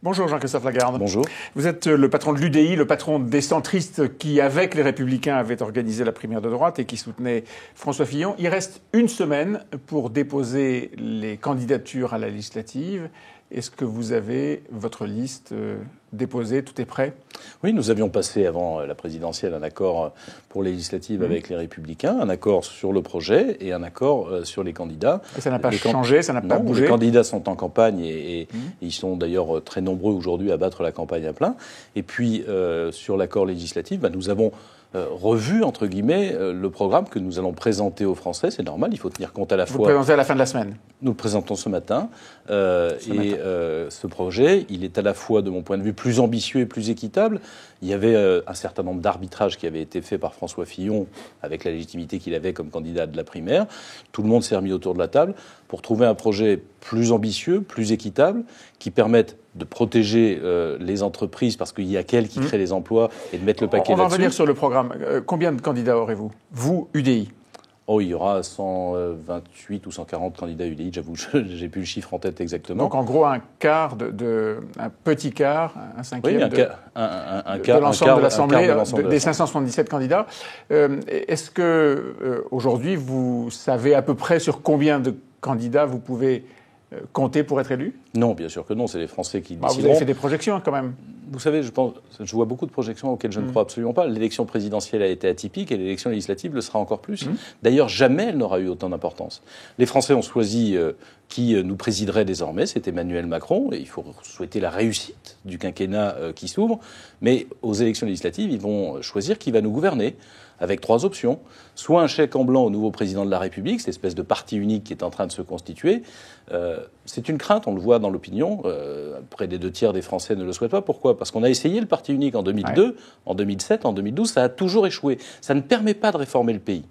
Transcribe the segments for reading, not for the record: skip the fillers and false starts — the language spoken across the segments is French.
Bonjour Jean-Christophe Lagarde. Bonjour. Vous êtes le patron de l'UDI, le patron des centristes qui, avec les Républicains, avaient organisé la primaire de droite et qui soutenait François Fillon. Il reste une semaine pour déposer les candidatures à la législative. Est-ce que vous avez votre liste déposée? Tout est prêt? Oui, nous avions passé avant la présidentielle un accord pour les législatives avec les Républicains, un accord sur le projet et un accord sur les candidats. Et ça n'a pas changé, ça n'a pas bougé? Les candidats sont en campagne et ils sont d'ailleurs très nombreux aujourd'hui à battre la campagne à plein. Et puis sur l'accord législatif, nous avons revu, entre guillemets, le programme que nous allons présenter aux Français. C'est normal, il faut tenir compte à la fois... Vous le présentez à la fin de la semaine? Nous le présentons ce matin. Ce projet, il est à la fois, de mon point de vue, plus ambitieux et plus équitable. Il y avait un certain nombre d'arbitrages qui avaient été faits par François Fillon avec la légitimité qu'il avait comme candidat de la primaire. Tout le monde s'est remis autour de la table pour trouver un projet plus ambitieux, plus équitable, qui permette de protéger les entreprises parce qu'il y a qu'elles qui créent les emplois et de mettre le paquet là-dessus. On va revenir sur le programme. Combien de candidats aurez-vous? Vous, UDI? Oh, il y aura 128 ou 140 candidats UDI, j'avoue, j'ai plus le chiffre en tête exactement. Donc en gros un quart un petit quart, un cinquième de l'ensemble de l'Assemblée, des 577 candidats. Est-ce que aujourd'hui vous savez à peu près sur combien de candidats vous pouvez compter pour être élu? Non, bien sûr que non, c'est les Français qui décideront. Vous avez fait des projections quand même. Vous savez, je vois beaucoup de projections auxquelles je ne crois absolument pas. L'élection présidentielle a été atypique et l'élection législative le sera encore plus. D'ailleurs, jamais elle n'aura eu autant d'importance. Les Français ont choisi qui nous présiderait désormais, c'est Emmanuel Macron, et il faut souhaiter la réussite du quinquennat qui s'ouvre. Mais aux élections législatives, ils vont choisir qui va nous gouverner, avec trois options. Soit un chèque en blanc au nouveau président de la République, cette espèce de parti unique qui est en train de se constituer. C'est une crainte, on le voit dans l'opinion. Près des 2 tiers des Français ne le souhaitent pas. Pourquoi? Parce qu'on a essayé le parti unique en 2002, en 2007, en 2012, ça a toujours échoué. Ça ne permet pas de réformer le pays.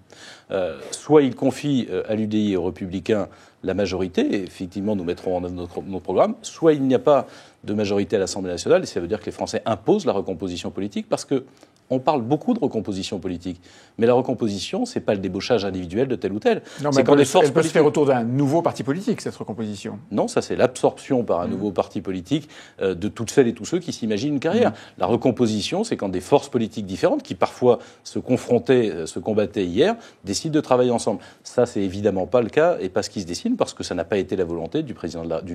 Soit il confie à l'UDI et aux Républicains la majorité, et effectivement nous mettrons en œuvre notre programme, soit il n'y a pas de majorité à l'Assemblée nationale, et ça veut dire que les Français imposent la recomposition politique, parce que on parle beaucoup de recomposition politique, mais la recomposition, c'est pas le débauchage individuel de tel ou tel. Non, mais elle peut se faire autour d'un nouveau parti politique, cette recomposition. Non, ça c'est l'absorption par un nouveau parti politique de toutes celles et tous ceux qui s'imaginent une carrière. La recomposition, c'est quand des forces politiques différentes, qui parfois se confrontaient, se combattaient hier, décident de travailler ensemble. Ça, c'est évidemment pas le cas et pas ce qui se dessine, parce que ça n'a pas été la volonté du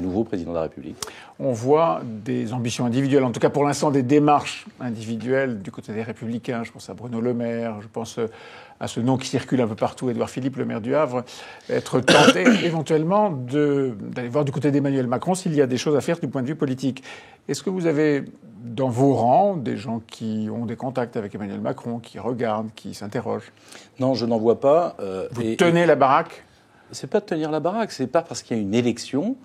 nouveau président de la République. On voit des ambitions individuelles, en tout cas pour l'instant des démarches individuelles du côté des Républicains. Je pense à Bruno Le Maire, je pense à ce nom qui circule un peu partout, Édouard Philippe, le maire du Havre, être tenté éventuellement d'aller voir du côté d'Emmanuel Macron s'il y a des choses à faire du point de vue politique. Est-ce que vous avez dans vos rangs des gens qui ont des contacts avec Emmanuel Macron, qui regardent, qui s'interrogent? Non, je n'en vois pas. Vous tenez la baraque? C'est pas de tenir la baraque, c'est pas parce qu'il y a une élection...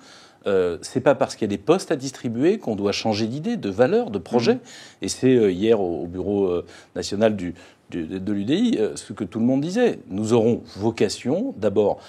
c'est pas parce qu'il y a des postes à distribuer qu'on doit changer d'idée, de valeur, de projet. Et c'est hier au bureau national de l'UDI ce que tout le monde disait. Nous aurons vocation, d'abord,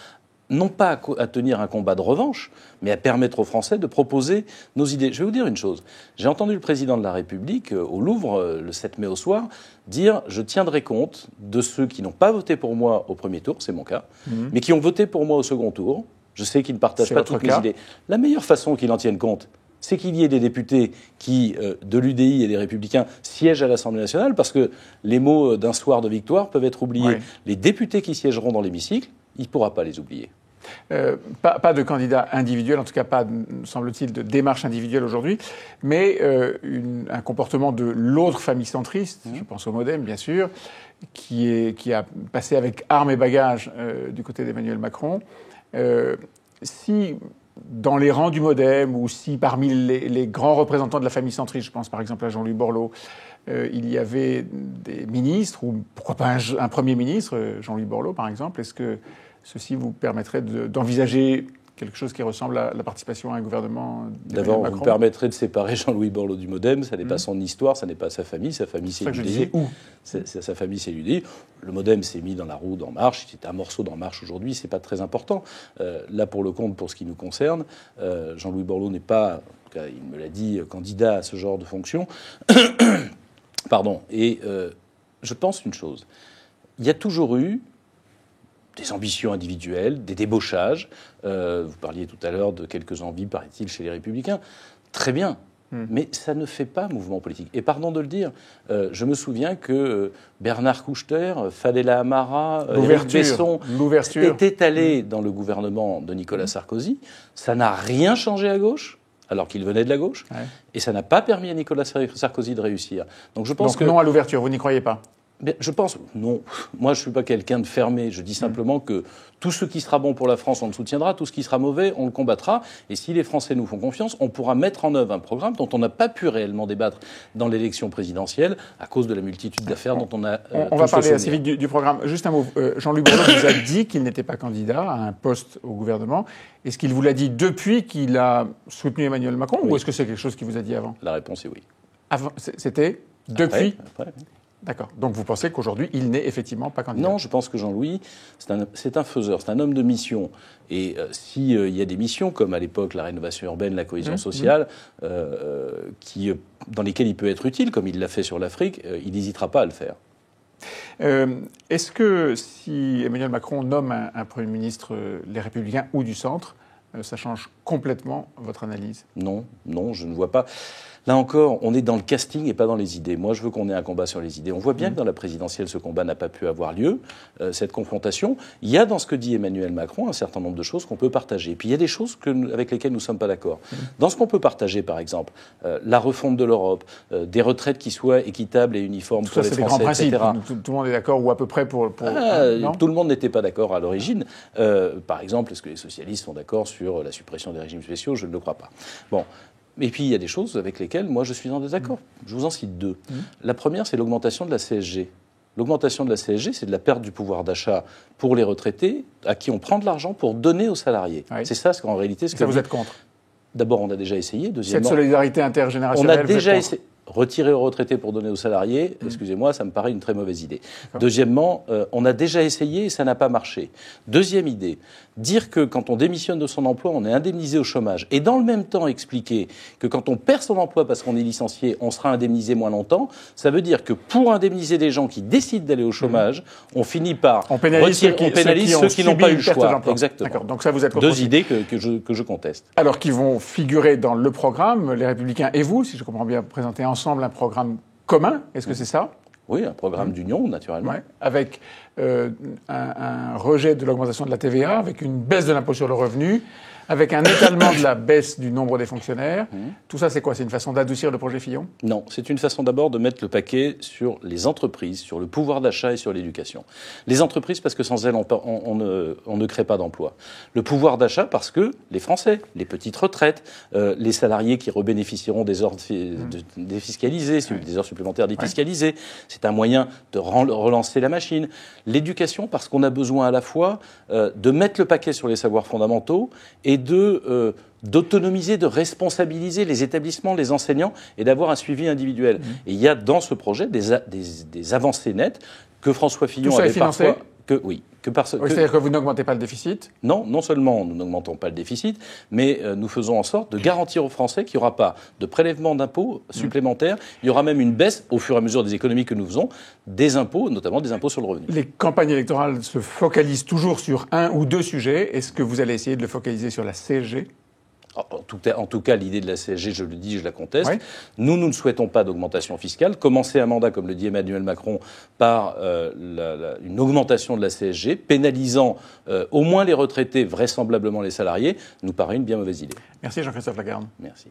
non pas à tenir un combat de revanche, mais à permettre aux Français de proposer nos idées. Je vais vous dire une chose. J'ai entendu le président de la République au Louvre, le 7 mai au soir, dire « Je tiendrai compte de ceux qui n'ont pas voté pour moi au premier tour, c'est mon cas, mais qui ont voté pour moi au second tour. Je sais qu'ils ne partagent pas toutes mes idées. » La meilleure façon qu'ils en tiennent compte, c'est qu'il y ait des députés qui, de l'UDI et des Républicains, siègent à l'Assemblée nationale, parce que les mots d'un soir de victoire peuvent être oubliés. Oui. Les députés qui siégeront dans l'hémicycle, il ne pourra pas les oublier. Pas de candidat individuel, en tout cas pas, semble-t-il, de démarche individuelle aujourd'hui, mais un comportement de l'autre famille centriste, je pense au MoDem bien sûr, qui a passé avec armes et bagages du côté d'Emmanuel Macron. Si dans les rangs du MoDem ou si parmi les grands représentants de la famille centriste, je pense par exemple à Jean-Louis Borloo, il y avait des ministres, ou pourquoi pas un Premier ministre, Jean-Louis Borloo par exemple, est-ce que ceci vous permettrait d'envisager quelque chose qui ressemble à la participation à un gouvernement d'Emmanuel Macron? D'abord, vous permettrez de séparer Jean-Louis Borloo du MoDem. Ça n'est pas son histoire, ça n'est pas sa famille. Sa famille, c'est l'UDI. Sa famille, c'est l'UDI. Le MoDem s'est mis dans la roue d'En Marche. C'est un morceau d'En Marche aujourd'hui. C'est pas très important. Là, pour le compte, pour ce qui nous concerne, Jean-Louis Borloo n'est pas, en tout cas, il me l'a dit, candidat à ce genre de fonction. Pardon. Et je pense une chose. Il y a toujours eu des ambitions individuelles, des débauchages. Vous parliez tout à l'heure de quelques envies, paraît-il, chez les Républicains. Très bien. Mais ça ne fait pas mouvement politique. Et pardon de le dire, je me souviens que Bernard Kouchner, Fadela Amara, Éric Besson étaient allés dans le gouvernement de Nicolas Sarkozy. Ça n'a rien changé à gauche, alors qu'il venait de la gauche. Ouais. Et ça n'a pas permis à Nicolas Sarkozy de réussir. Donc je pense non à l'ouverture, vous n'y croyez pas? Je pense, non. Moi, je ne suis pas quelqu'un de fermé. Je dis simplement que tout ce qui sera bon pour la France, on le soutiendra. Tout ce qui sera mauvais, on le combattra. Et si les Français nous font confiance, on pourra mettre en œuvre un programme dont on n'a pas pu réellement débattre dans l'élection présidentielle à cause de la multitude d'affaires dont on a... on va parler assez vite du programme. Juste un mot. Jean-Luc Borloo vous a dit qu'il n'était pas candidat à un poste au gouvernement. Est-ce qu'il vous l'a dit depuis qu'il a soutenu Emmanuel Macron ou est-ce que c'est quelque chose qu'il vous a dit avant? La réponse est oui. Avant, c'était depuis après. D'accord. Donc vous pensez qu'aujourd'hui, il n'est effectivement pas candidat? Non, je pense que Jean-Louis, c'est un faiseur, c'est un homme de mission. Et s'il y a des missions, comme à l'époque la rénovation urbaine, la cohésion sociale, dans lesquelles il peut être utile, comme il l'a fait sur l'Afrique, il n'hésitera pas à le faire. Est-ce que si Emmanuel Macron nomme un Premier ministre Les Républicains ou du centre, ça change complètement votre analyse? Non, je ne vois pas. Là encore, on est dans le casting et pas dans les idées. Moi, je veux qu'on ait un combat sur les idées. On voit bien que dans la présidentielle, ce combat n'a pas pu avoir lieu, cette confrontation. Il y a dans ce que dit Emmanuel Macron un certain nombre de choses qu'on peut partager. Et puis il y a des choses avec lesquelles nous ne sommes pas d'accord. Dans ce qu'on peut partager, par exemple, la refonte de l'Europe, des retraites qui soient équitables et uniformes pour les Français, grands principes. etc. Tout le monde est d'accord, ou à peu près pour tout le monde n'était pas d'accord à l'origine. Par exemple, est-ce que les socialistes sont d'accord sur la suppression des régimes spéciaux? Je ne le crois pas. Bon. Et puis, il y a des choses avec lesquelles, moi, je suis en désaccord. Je vous en cite deux. La première, c'est l'augmentation de la CSG. L'augmentation de la CSG, c'est de la perte du pouvoir d'achat pour les retraités, à qui on prend de l'argent pour donner aux salariés. Oui. C'est ça, en réalité, ce que vous êtes contre? D'abord, on a déjà essayé. Deuxièmement, cette solidarité intergénérationnelle, on a déjà essayé. Retirer aux retraités pour donner aux salariés, excusez-moi, ça me paraît une très mauvaise idée. Deuxièmement, on a déjà essayé et ça n'a pas marché. Deuxième idée, dire que quand on démissionne de son emploi, on est indemnisé au chômage. Et dans le même temps, expliquer que quand on perd son emploi parce qu'on est licencié, on sera indemnisé moins longtemps, ça veut dire que pour indemniser des gens qui décident d'aller au chômage, on finit par retirer, on pénalise ceux qui n'ont pas eu le choix. Exactement. D'accord. Donc ça, vous êtes deux idées que je conteste. Alors, qui vont figurer dans le programme, les Républicains et vous, si je comprends bien, présenter ensemble un programme commun. Est-ce que c'est ça? Oui, un programme d'union, naturellement. Ouais. Avec un rejet de l'augmentation de la TVA, avec une baisse de l'impôt sur le revenu, avec un étalement de la baisse du nombre des fonctionnaires. Tout ça, c'est quoi? C'est une façon d'adoucir le projet Fillon? Non, c'est une façon d'abord de mettre le paquet sur les entreprises, sur le pouvoir d'achat et sur l'éducation. Les entreprises, parce que sans elles, on ne crée pas d'emploi. Le pouvoir d'achat, parce que les Français, les petites retraites, les salariés qui rebénéficieront des heures défiscalisées, des heures supplémentaires défiscalisées, c'est un moyen de relancer la machine. L'éducation, parce qu'on a besoin à la fois de mettre le paquet sur les savoirs fondamentaux et d'autonomiser, de responsabiliser les établissements, les enseignants et d'avoir un suivi individuel. Et il y a dans ce projet des avancées nettes que François Fillon avait parfois... C'est-à-dire que vous n'augmentez pas le déficit? Non, non seulement nous n'augmentons pas le déficit, mais nous faisons en sorte de garantir aux Français qu'il n'y aura pas de prélèvement d'impôts supplémentaires. Il y aura même une baisse, au fur et à mesure des économies que nous faisons, des impôts, notamment des impôts sur le revenu. Les campagnes électorales se focalisent toujours sur un ou deux sujets. Est-ce que vous allez essayer de le focaliser sur la CSG? En tout cas, l'idée de la CSG, je le dis, je la conteste. Oui. Nous ne souhaitons pas d'augmentation fiscale. Commencer un mandat, comme le dit Emmanuel Macron, par une augmentation de la CSG, pénalisant au moins les retraités, vraisemblablement les salariés, nous paraît une bien mauvaise idée. Merci Jean-Christophe Lagarde. Merci.